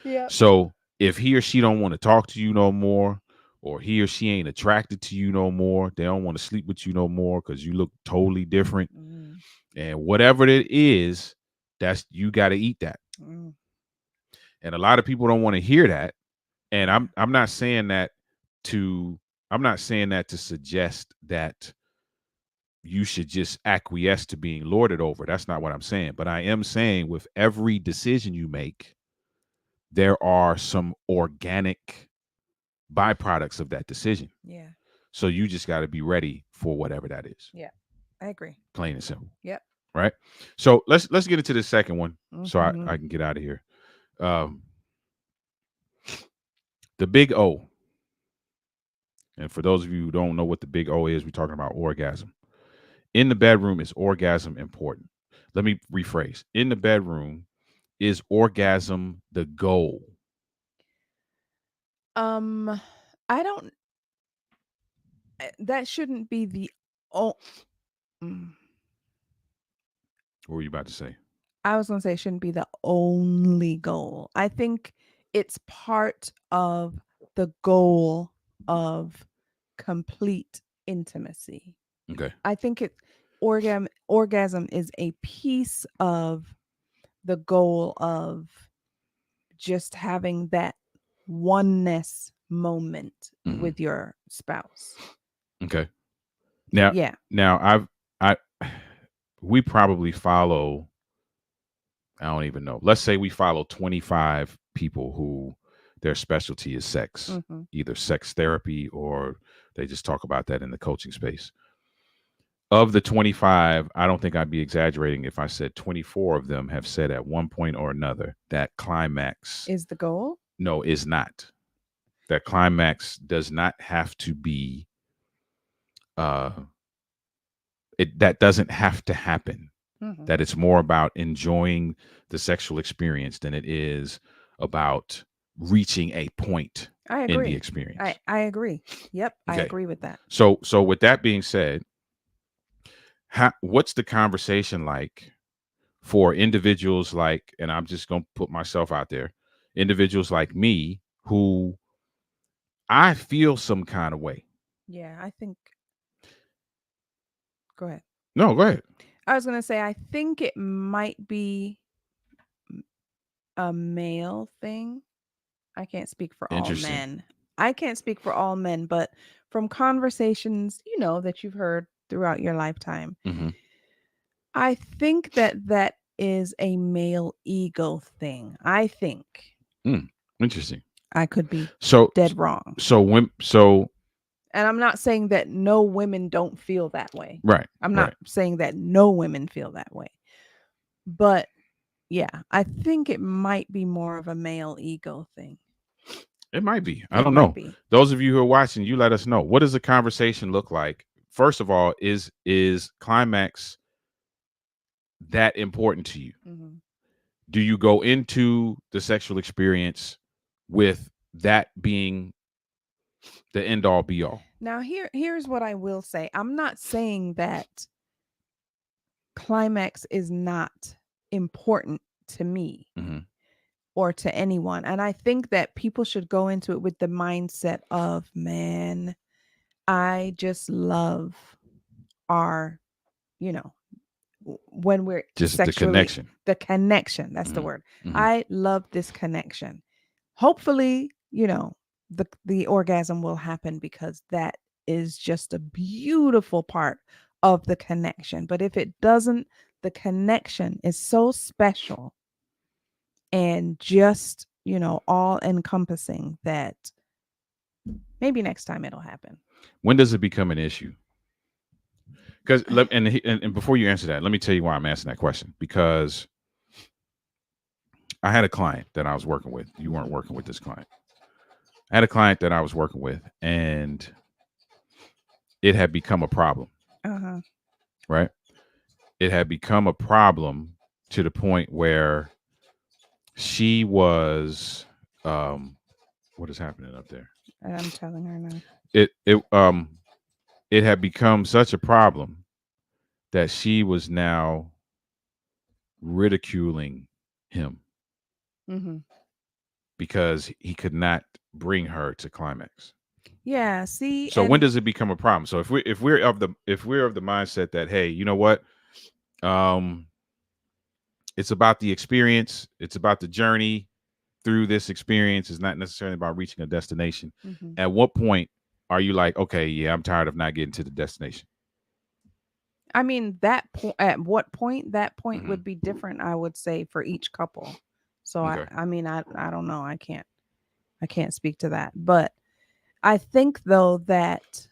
[SPEAKER 2] Yep.
[SPEAKER 1] So if he or she don't want to talk to you no more, or he or she ain't attracted to you no more, they don't want to sleep with you no more because you look totally different,
[SPEAKER 2] Mm,
[SPEAKER 1] and whatever it is, that's, you got to eat that.
[SPEAKER 2] mm,
[SPEAKER 1] And a lot of people don't want to hear that. And
[SPEAKER 2] yeah.
[SPEAKER 1] I'm not saying that to I'm not saying that to suggest that you should just acquiesce to being lorded over. That's not what I'm saying. But I am saying with every decision you make, there are some organic byproducts of that decision.
[SPEAKER 2] Yeah.
[SPEAKER 1] So you just got to be ready for whatever that is.
[SPEAKER 2] Yeah. I agree.
[SPEAKER 1] Plain and simple.
[SPEAKER 2] Yep.
[SPEAKER 1] Right. So let's get into the second one so
[SPEAKER 2] Mm-hmm.
[SPEAKER 1] I can get out of here. Um, the big O. And for those of you who don't know what the big O is, we're talking about orgasm. In the bedroom, is orgasm important? Let me rephrase. In the bedroom, is orgasm the goal?
[SPEAKER 2] Um, I don't. That shouldn't be the. Oh, mm,
[SPEAKER 1] What were you about to say?
[SPEAKER 2] I was gonna say it shouldn't be the only goal. I think it's part of the goal of complete intimacy.
[SPEAKER 1] Okay.
[SPEAKER 2] I think orgasm is a piece of the goal of just having that oneness moment
[SPEAKER 1] Hmm.
[SPEAKER 2] with your spouse.
[SPEAKER 1] Okay. Now,
[SPEAKER 2] Yeah.
[SPEAKER 1] now I, we probably follow, I don't even know. Let's say we follow 25 people who their specialty is sex,
[SPEAKER 2] Hmm.
[SPEAKER 1] either sex therapy or They just talk about that in the coaching space. Of the 25, I don't think I'd be exaggerating if I said 24 of them have said at one point or another that climax
[SPEAKER 2] Is the goal?
[SPEAKER 1] no is not. That climax does not have to be uh that doesn't have to happen.
[SPEAKER 2] Mhm.
[SPEAKER 1] That it's more about enjoying the sexual experience than it is about reaching a point
[SPEAKER 2] I
[SPEAKER 1] in the
[SPEAKER 2] agree.
[SPEAKER 1] experience.
[SPEAKER 2] I agree. Yep, I
[SPEAKER 1] Okay.
[SPEAKER 2] agree with that.
[SPEAKER 1] So with that being said, what's the conversation like for individuals like, and I'm just going to put myself out there, individuals like me who I feel some kind of way.
[SPEAKER 2] Yeah, I think. Go ahead.
[SPEAKER 1] No, go ahead.
[SPEAKER 2] I was gonna say I think it might be a male thing. I can't speak for all
[SPEAKER 1] Interesting.
[SPEAKER 2] men. I can't speak for all men, but from conversations, that you've heard throughout your lifetime,
[SPEAKER 1] Mm-hmm.
[SPEAKER 2] I think that is a male ego thing. I think.
[SPEAKER 1] Interesting.
[SPEAKER 2] I could be
[SPEAKER 1] So
[SPEAKER 2] dead wrong.
[SPEAKER 1] So
[SPEAKER 2] And I'm not saying that no women don't feel that way.
[SPEAKER 1] right.
[SPEAKER 2] I'm
[SPEAKER 1] Right.
[SPEAKER 2] not saying that no women feel that way. But yeah, I think it might be more of a male ego thing.
[SPEAKER 1] It might be. I
[SPEAKER 2] It
[SPEAKER 1] don't
[SPEAKER 2] might
[SPEAKER 1] know.
[SPEAKER 2] be.
[SPEAKER 1] Those of you who are watching, you let us know. What does the conversation look like? First of all, is climax that important to you?
[SPEAKER 2] Mm-hmm.
[SPEAKER 1] Do you go into the sexual experience with that being the end all be all?
[SPEAKER 2] Now here's what I will say. I'm not saying that climax is not important to me
[SPEAKER 1] Mm-hmm.
[SPEAKER 2] or to anyone. And I think that people should go into it with the mindset of, man, I just love our, when we're
[SPEAKER 1] Just the
[SPEAKER 2] sexually,
[SPEAKER 1] connection.
[SPEAKER 2] the connection, that's the
[SPEAKER 1] Mm-hmm.
[SPEAKER 2] word.
[SPEAKER 1] Mm-hmm.
[SPEAKER 2] I love this connection. Hopefully, the orgasm will happen, because that is just a beautiful part of the connection. But if it doesn't, the connection is so special and just, all encompassing that maybe next time it'll happen.
[SPEAKER 1] When does it become an issue? Because and before you answer that, let me tell you why I'm asking that question. Because I had a client that I was working with. You weren't working with this client. I had a client that I was working with, and it had become a problem.
[SPEAKER 2] Uh-huh.
[SPEAKER 1] Right? It had become a problem to the point where she was what is happening up there?
[SPEAKER 2] I'm telling her now.
[SPEAKER 1] It had become such a problem that she was now ridiculing him
[SPEAKER 2] Mm-hmm.
[SPEAKER 1] because he could not bring her to climax.
[SPEAKER 2] Yeah, see,
[SPEAKER 1] So when does it become a problem? So if we're of the mindset that, hey, you know what, um, it's about the experience, it's about the journey through this experience. It's not necessarily about reaching a destination.
[SPEAKER 2] mm-hmm.
[SPEAKER 1] At what point are you like, okay, yeah, I'm tired of not getting to the destination?
[SPEAKER 2] I mean, at what point? That point
[SPEAKER 1] Mm-hmm.
[SPEAKER 2] would be different, I would say, for each couple. So
[SPEAKER 1] Okay.
[SPEAKER 2] I mean, I don't know. I can't speak to that. But I think though that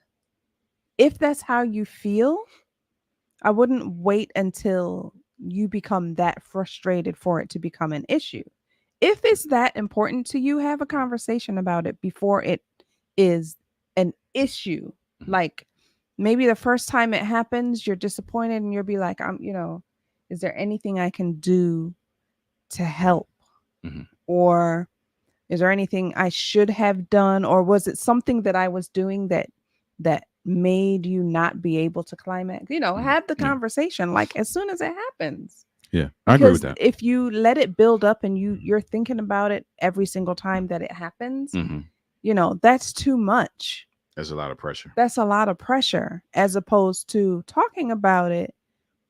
[SPEAKER 2] if that's how you feel, I wouldn't wait until you become that frustrated for it to become an issue. If it's that important to you, have a conversation about it before it is an issue.
[SPEAKER 1] Mm-hmm.
[SPEAKER 2] Like, maybe the first time it happens, you're disappointed and you'll be like, is there anything I can do to help?
[SPEAKER 1] Mm-hmm.
[SPEAKER 2] Or is there anything I should have done? Or was it something that I was doing that made you not be able to climax?
[SPEAKER 1] Mm-hmm.
[SPEAKER 2] Have the
[SPEAKER 1] Yeah.
[SPEAKER 2] conversation like as soon as it happens.
[SPEAKER 1] Yeah, I agree with
[SPEAKER 2] Because
[SPEAKER 1] that.
[SPEAKER 2] if you let it build up and you're thinking about it every single time that it happens,
[SPEAKER 1] Mm-hmm.
[SPEAKER 2] That's too much.
[SPEAKER 1] There's a lot of pressure.
[SPEAKER 2] That's a lot of pressure, as opposed to talking about it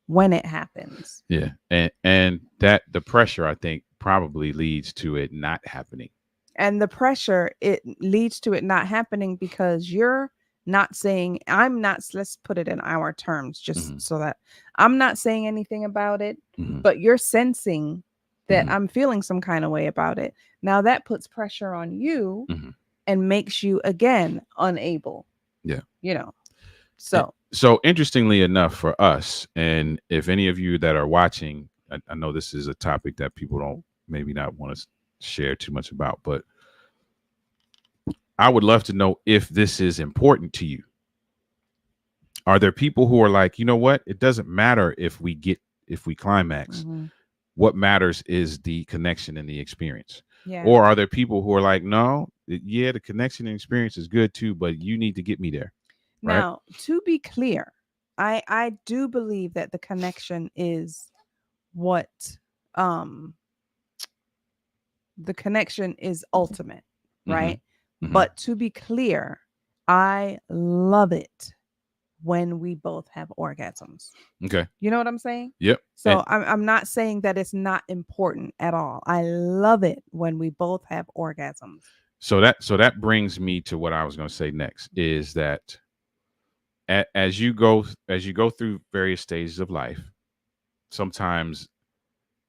[SPEAKER 2] when it happens.
[SPEAKER 1] Yeah, and that the pressure, I think, probably leads to it not happening.
[SPEAKER 2] And the pressure, it leads to it not happening because you're not saying, let's put it in our terms, just
[SPEAKER 1] Mm-hmm.
[SPEAKER 2] so that I'm not saying anything about it,
[SPEAKER 1] Mm-hmm.
[SPEAKER 2] but you're sensing that
[SPEAKER 1] Mm-hmm.
[SPEAKER 2] I'm feeling some kind of way about it. Now that puts pressure on you
[SPEAKER 1] Mm-hmm.
[SPEAKER 2] and makes you again unable.
[SPEAKER 1] Yeah.
[SPEAKER 2] You know.
[SPEAKER 1] Eh,
[SPEAKER 2] So
[SPEAKER 1] So interestingly enough for us, and if any of you that are watching, I know this is a topic that people don't maybe not want to share too much about, but I would love to know if this is important to you. Are there people who are like, you know what? It doesn't matter if we climax.
[SPEAKER 2] mhm.
[SPEAKER 1] What matters is the connection and the experience.
[SPEAKER 2] Yeah.
[SPEAKER 1] Or are there people who are like, no, yeah, the connection and experience is good too, but you need to get me there, right?
[SPEAKER 2] Now, to be clear, I do believe that the connection is what um the connection is ultimate,
[SPEAKER 1] Mm-hmm.
[SPEAKER 2] right?
[SPEAKER 1] Mm-hmm.
[SPEAKER 2] But to be clear, I love it when we both have orgasms.
[SPEAKER 1] Okay.
[SPEAKER 2] You know what I'm saying?
[SPEAKER 1] Yep.
[SPEAKER 2] So I'm not saying that it's not important at all. I love it when we both have orgasms.
[SPEAKER 1] So that brings me to what I was going to say next is that as you go through various stages of life, sometimes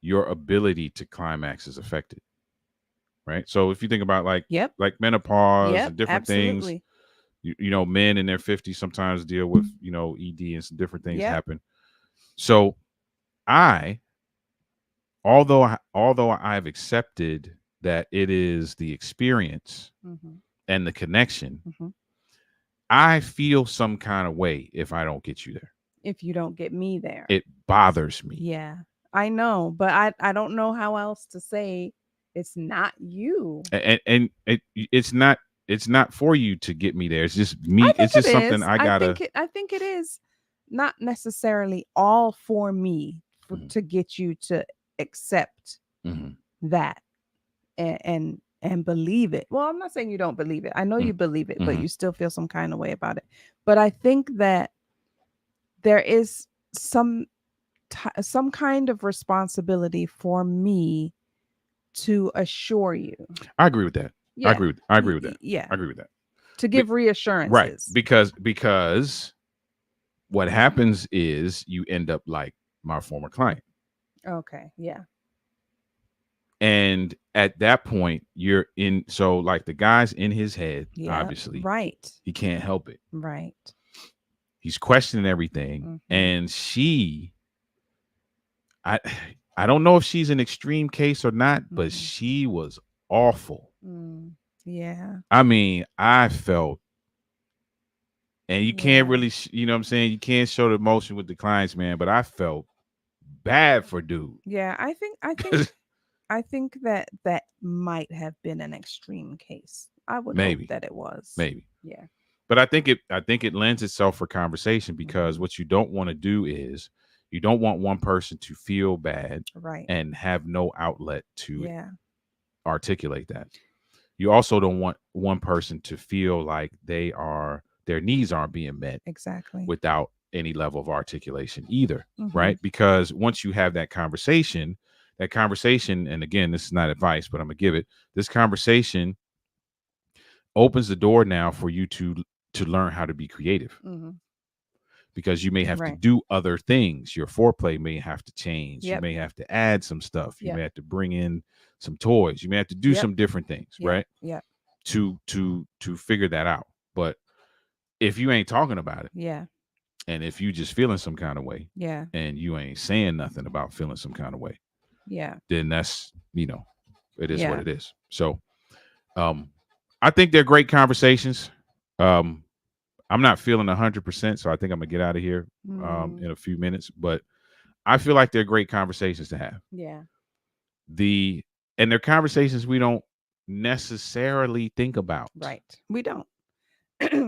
[SPEAKER 1] your ability to climax is affected, right? So if you think about
[SPEAKER 2] Yep.
[SPEAKER 1] like menopause
[SPEAKER 2] Yep.
[SPEAKER 1] and different things,
[SPEAKER 2] Absolutely.
[SPEAKER 1] men in their 50s sometimes deal with ED and some different things
[SPEAKER 2] Yep.
[SPEAKER 1] happen. So I although I've accepted that it is the experience
[SPEAKER 2] Hmm.
[SPEAKER 1] and the connection,
[SPEAKER 2] Hmm.
[SPEAKER 1] I feel some kind of way if I don't get you there.
[SPEAKER 2] If you don't get me there.
[SPEAKER 1] It bothers me.
[SPEAKER 2] Yeah. I know, but I don't know how else to say it's not you.
[SPEAKER 1] And it's not for you to get me there. It's just
[SPEAKER 2] I
[SPEAKER 1] me.
[SPEAKER 2] think
[SPEAKER 1] It's
[SPEAKER 2] it
[SPEAKER 1] just something
[SPEAKER 2] is.
[SPEAKER 1] I gotta.
[SPEAKER 2] I think it is not necessarily all for me
[SPEAKER 1] Mhm,
[SPEAKER 2] to get you to accept
[SPEAKER 1] mhm,
[SPEAKER 2] that and believe it. Well, I'm not saying you don't believe it. I know
[SPEAKER 1] mhm,
[SPEAKER 2] you believe it, but
[SPEAKER 1] mhm.
[SPEAKER 2] you still feel some kind of way about it. But I think that there is some some kind of responsibility for me to assure you.
[SPEAKER 1] I agree with that. I
[SPEAKER 2] Yeah.
[SPEAKER 1] agree with. I agree with that.
[SPEAKER 2] Yeah.
[SPEAKER 1] I agree with that.
[SPEAKER 2] To
[SPEAKER 1] Be-
[SPEAKER 2] give
[SPEAKER 1] right,
[SPEAKER 2] reassurances.
[SPEAKER 1] because what happens is you end up like my former client,
[SPEAKER 2] Okay. Yeah.
[SPEAKER 1] and at that point you're in. So like the guy's in his head.
[SPEAKER 2] Yeah.
[SPEAKER 1] Obviously,
[SPEAKER 2] Right.
[SPEAKER 1] he can't help it.
[SPEAKER 2] Right.
[SPEAKER 1] He's questioning everything,
[SPEAKER 2] Hmm.
[SPEAKER 1] and I I don't know if she's an extreme case or not, but
[SPEAKER 2] Hmm.
[SPEAKER 1] she was awful.
[SPEAKER 2] Mm. Yeah.
[SPEAKER 1] I mean, I felt, and you can't
[SPEAKER 2] Yeah.
[SPEAKER 1] really, you know what I'm saying? You can't show the emotion with the clients, man, but I felt bad for dude.
[SPEAKER 2] Yeah. I think that that might have been an extreme case. I would hope
[SPEAKER 1] Maybe,
[SPEAKER 2] that it was.
[SPEAKER 1] maybe.
[SPEAKER 2] Yeah.
[SPEAKER 1] But I think it lends itself for conversation because
[SPEAKER 2] Hmm.
[SPEAKER 1] what you don't want to do is you don't want one person to feel bad
[SPEAKER 2] Right.
[SPEAKER 1] and have no outlet to
[SPEAKER 2] Yeah.
[SPEAKER 1] articulate that. You also don't want one person to feel like their needs aren't being met
[SPEAKER 2] Exactly.
[SPEAKER 1] without any level of articulation either,
[SPEAKER 2] Hmm.
[SPEAKER 1] right? Because once you have that conversation, and again, this is not advice, but I'm gonna give it. This conversation opens the door now for you to learn how to be creative
[SPEAKER 2] Hmm.
[SPEAKER 1] because you may have to
[SPEAKER 2] Right.
[SPEAKER 1] do other things. Your foreplay may have to change. You
[SPEAKER 2] Yep.
[SPEAKER 1] may have to add some stuff. You
[SPEAKER 2] Yep.
[SPEAKER 1] may have to bring in some toys. You may have to do
[SPEAKER 2] Yep.
[SPEAKER 1] some different things,
[SPEAKER 2] Yep.
[SPEAKER 1] right?
[SPEAKER 2] Yep.
[SPEAKER 1] To figure that out. But if you ain't talking about it,
[SPEAKER 2] Yeah.
[SPEAKER 1] and if you just feeling some kind of way,
[SPEAKER 2] Yeah.
[SPEAKER 1] and you ain't saying nothing about feeling some kind of way,
[SPEAKER 2] Yeah.
[SPEAKER 1] then that's it is what
[SPEAKER 2] Yeah.
[SPEAKER 1] it is. So um I think they're great conversations. Um I'm not feeling 100%, so I think I'm gonna get out of here
[SPEAKER 2] Mm.
[SPEAKER 1] in a few minutes. But I feel like they're great conversations to have.
[SPEAKER 2] Yeah.
[SPEAKER 1] The and they're conversations we don't necessarily think about.
[SPEAKER 2] Right. We don't.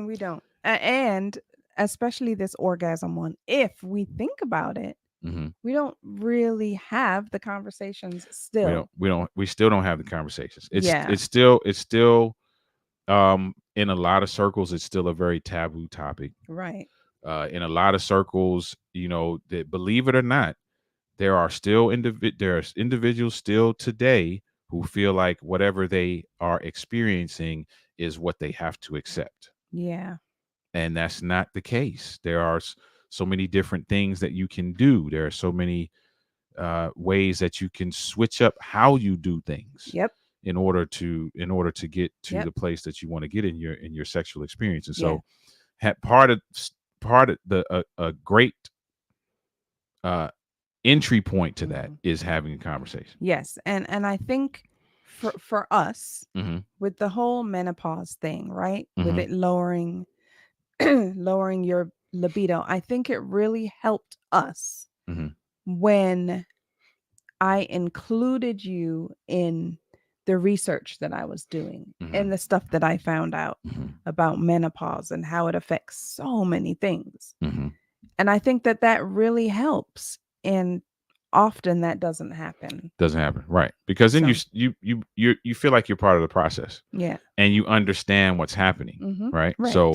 [SPEAKER 2] We don't. And especially this orgasm one, if we think about it,
[SPEAKER 1] Hmm.
[SPEAKER 2] we don't really have the conversations
[SPEAKER 1] We
[SPEAKER 2] still.
[SPEAKER 1] don't. We don't. We still don't have the conversations. It's
[SPEAKER 2] Yeah.
[SPEAKER 1] it's still it's still in a lot of circles it's still a very taboo topic.
[SPEAKER 2] Right.
[SPEAKER 1] In a lot of circles, that believe it or not, there's individuals still today who feel like whatever they are experiencing is what they have to accept.
[SPEAKER 2] Yeah.
[SPEAKER 1] And that's not the case. There are so many different things that you can do. There are so many ways that you can switch up how you do things
[SPEAKER 2] Yep.
[SPEAKER 1] in order to get to
[SPEAKER 2] Yep.
[SPEAKER 1] the place that you want to get in your sexual experience. And
[SPEAKER 2] Yeah.
[SPEAKER 1] so part of the a great uh entry point to that is having a conversation.
[SPEAKER 2] Yes, and I think for us
[SPEAKER 1] Mm-hmm.
[SPEAKER 2] with the whole menopause thing, right? With
[SPEAKER 1] Mm-hmm.
[SPEAKER 2] it lowering lowering your libido, I think it really helped us
[SPEAKER 1] Mm-hmm.
[SPEAKER 2] when I included you in the research that I was doing
[SPEAKER 1] Mm-hmm.
[SPEAKER 2] and the stuff that I found out
[SPEAKER 1] Mm-hmm.
[SPEAKER 2] about menopause and how it affects so many things.
[SPEAKER 1] Mm-hmm.
[SPEAKER 2] And I think that that really helps. And often that doesn't happen.
[SPEAKER 1] Doesn't happen, right? Because then
[SPEAKER 2] So,
[SPEAKER 1] you feel like you're part of the process
[SPEAKER 2] yeah.
[SPEAKER 1] and you understand what's happening, right?
[SPEAKER 2] Right.
[SPEAKER 1] So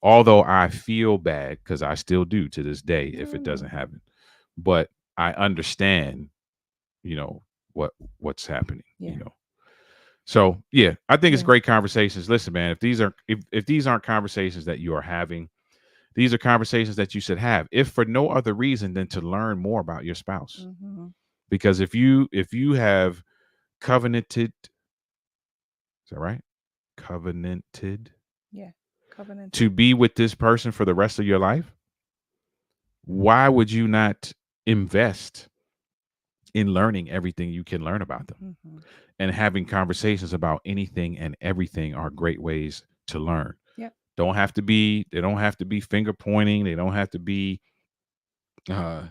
[SPEAKER 1] although I feel bad, because I still do to this day if it doesn't happen, but I understand, you know, what's happening,
[SPEAKER 2] Yeah.
[SPEAKER 1] So yeah, I think it's
[SPEAKER 2] Yeah.
[SPEAKER 1] great conversations. Listen, man, if these aren't conversations that you are having, these are conversations that you should have, if for no other reason than to learn more about your spouse. Because if you have covenanted, is that right? Covenanted
[SPEAKER 2] Yeah. Covenant.
[SPEAKER 1] to be with this person for the rest of your life, why would you not invest in learning everything you can learn about them? And having conversations about anything and everything are great ways to learn.
[SPEAKER 2] Yep.
[SPEAKER 1] They don't have to be finger pointing. They don't have to be uh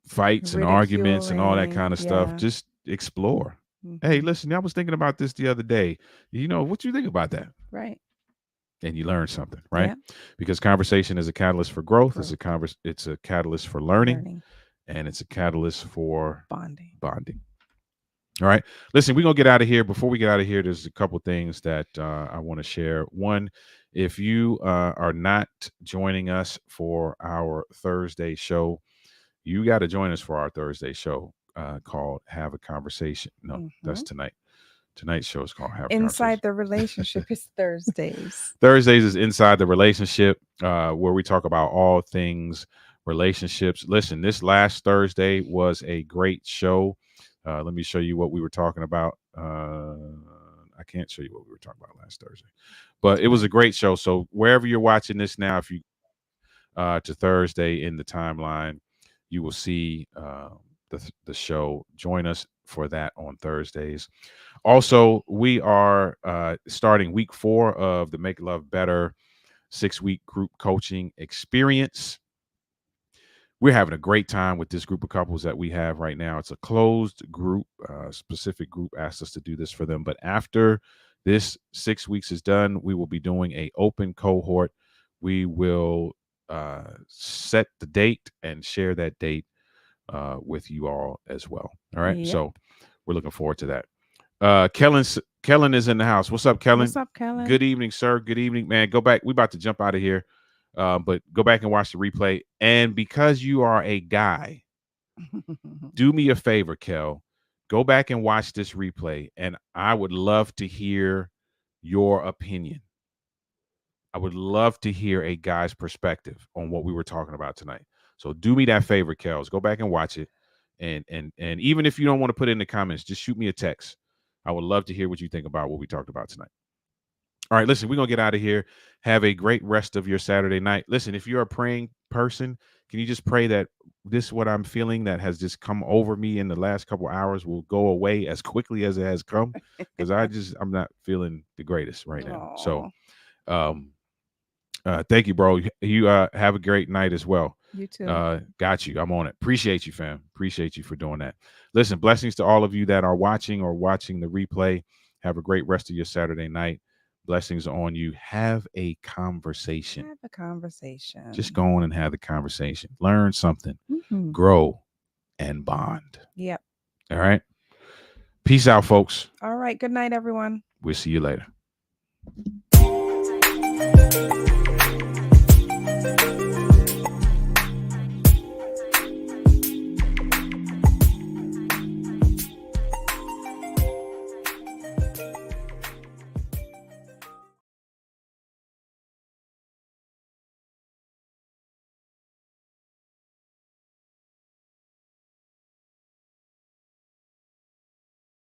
[SPEAKER 1] fights and arguments and all that
[SPEAKER 2] Ridiculing.
[SPEAKER 1] kind of stuff.
[SPEAKER 2] Yeah.
[SPEAKER 1] Just explore. Hey, listen, I was thinking about this the other day. What you think about that?
[SPEAKER 2] Right.
[SPEAKER 1] And you learn something, right?
[SPEAKER 2] Yeah.
[SPEAKER 1] Because conversation is a catalyst for growth.
[SPEAKER 2] Growth.
[SPEAKER 1] It's a catalyst for learning,
[SPEAKER 2] Learning.
[SPEAKER 1] and it's a catalyst for
[SPEAKER 2] Bonding.
[SPEAKER 1] All right. Listen, we're going to get out of here. Before we get out of here, there's a couple things that I want to share. One, if you are not joining us for our Thursday show, you got to join us for our Thursday show called Have a Conversation. No, that's tonight. Tonight's show is called Have a Conversation.
[SPEAKER 2] Inside the Relationship is Thursdays.
[SPEAKER 1] Thursdays is Inside the Relationship, where we talk about all things relationships. Listen, this last Thursday was a great show. Let me show you what we were talking about. I can't show you what we were talking about last Thursday, but it was a great show. So wherever you're watching this now, if you to Thursday in the timeline, you will see the show. Join us for that on Thursdays. Also, we are starting week 4 of the Make Love Better 6-week group coaching experience. We're having a great time with this group of couples that we have right now. It's a closed group. Specific group asked us to do this for them. But after this 6 weeks is done, we will be doing an open cohort. We will set the date and share that date with you all as well. All right. Yep. So we're looking forward to that. Kellen is in the house. What's up, Kellen?
[SPEAKER 2] What's up, Kellen?
[SPEAKER 1] Good evening, sir. Good evening, man. Go back. We about to jump out of here. But go back and watch the replay. And because you are a guy, do me a favor, Kel. Go back and watch this replay. And I would love to hear your opinion. I would love to hear a guy's perspective on what we were talking about tonight. So do me that favor, Kels. Go back and watch it. And even if you don't want to put it in the comments, just shoot me a text. I would love to hear what you think about what we talked about tonight. All right, listen, we're going to get out of here. Have a great rest of your Saturday night. Listen, if you're a praying person, can you just pray that this, what I'm feeling that has just come over me in the last couple hours, will go away as quickly as it has come? Because I'm not feeling the greatest right now. So thank you, bro. You have a great night as well.
[SPEAKER 2] You too.
[SPEAKER 1] Got you. I'm on it. Appreciate you, fam. Appreciate you for doing that. Listen, blessings to all of you that are watching or watching the replay. Have a great rest of your Saturday night. Blessings on you. Have a conversation.
[SPEAKER 2] Have a conversation.
[SPEAKER 1] Just go on and have the conversation. Learn something. Grow and bond.
[SPEAKER 2] Yep.
[SPEAKER 1] All right. Peace out, folks.
[SPEAKER 2] All right. Good night, everyone.
[SPEAKER 1] We'll see you later.